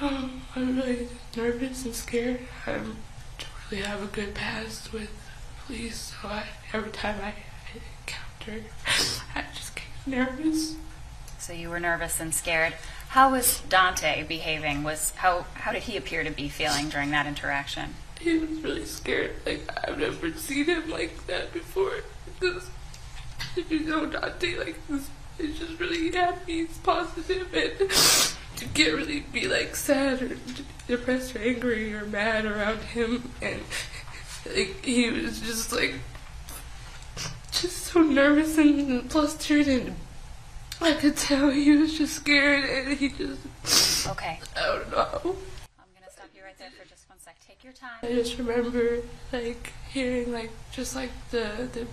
I'm really nervous and scared. I don't really have a good past with police, so every time I encounter, I just get nervous. So you were nervous and scared. How was Daunte behaving? How did he appear to be feeling during that interaction? He was really scared. Like, I've never seen him like that before. Because, you know, Daunte, like, he's just really happy, he's positive, and you can't really be, like, sad or depressed or angry or mad around him. And, like, he was just, like, just so nervous and flustered, and I could tell he was just scared, and he just... Okay. I don't know. I'm going to stop you right there for just 1 sec. Take your time. I just remember, like, hearing, like, just, like, the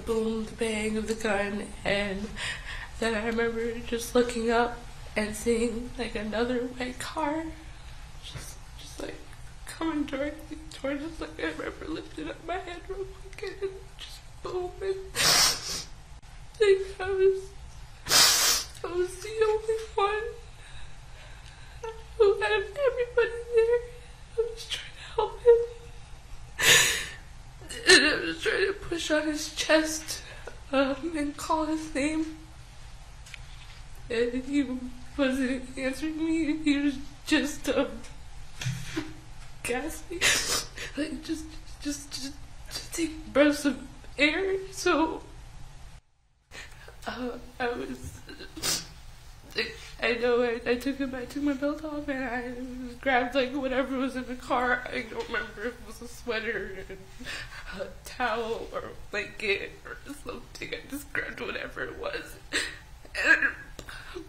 boom, the bang of the gun, and then I remember just looking up and seeing, like, another white car just like, coming directly towards us. Like, I remember lifting up my head real quick and just boom, and like, I was the only one who, out of everybody there, I was trying to help him. And I was trying to push on his chest and call his name. And he wasn't answering me. He was just gasping. Like, just taking breaths of air. So I was, I know I took my belt off and I grabbed, like, whatever was in the car. I don't remember if it was a sweater, a towel, or a blanket, or something. I just grabbed whatever it was and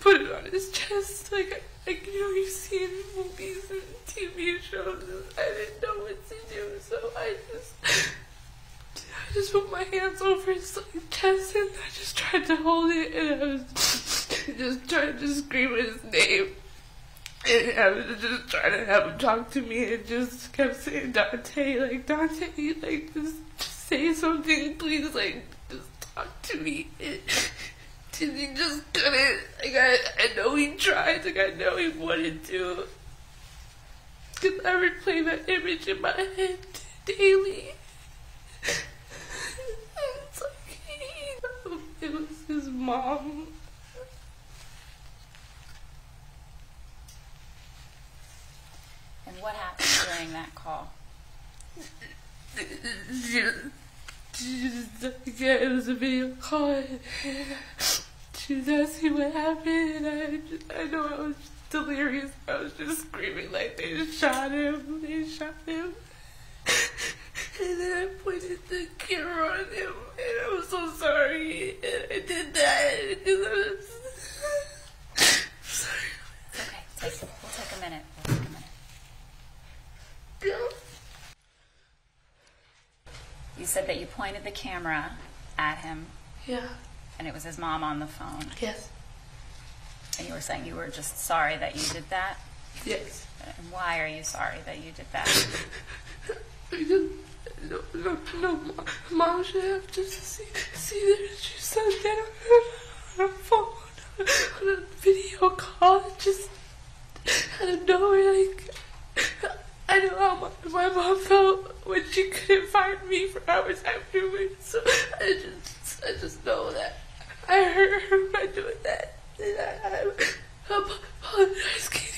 put it on his chest. Like you know, you see in movies and TV shows, and I didn't know what to do, so I just put my hands over his, like, chest, and I just tried to hold it, and I was just trying to scream his name, and I was just trying to have him talk to me, and just kept saying, Daunte, like, Daunte, like, just say something, please, like, just talk to me. And he just couldn't. Like, I know he tried, like, I know he wanted to, because I replay that image in my head daily. It's like, it was his mom. And what happened during that call? Yeah, it was a video call. She was asking what happened, and I know I was just delirious. I was just screaming like, they shot him. And then I pointed the camera on him, and I was so sorry, and I did that, because I was sorry. Okay, we'll take a minute. Yeah. You said that you pointed the camera at him. Yeah. And it was his mom on the phone. Yes. And you were saying you were just sorry that you did that? Yes. And why are you sorry that you did that? Because no, Mom should have to see that she said that on a phone, on a video call, just out of nowhere. Like, I know how my mom felt when she couldn't find me for hours afterwards, so I just know that I hurt her by doing that, and I apologize, Katie.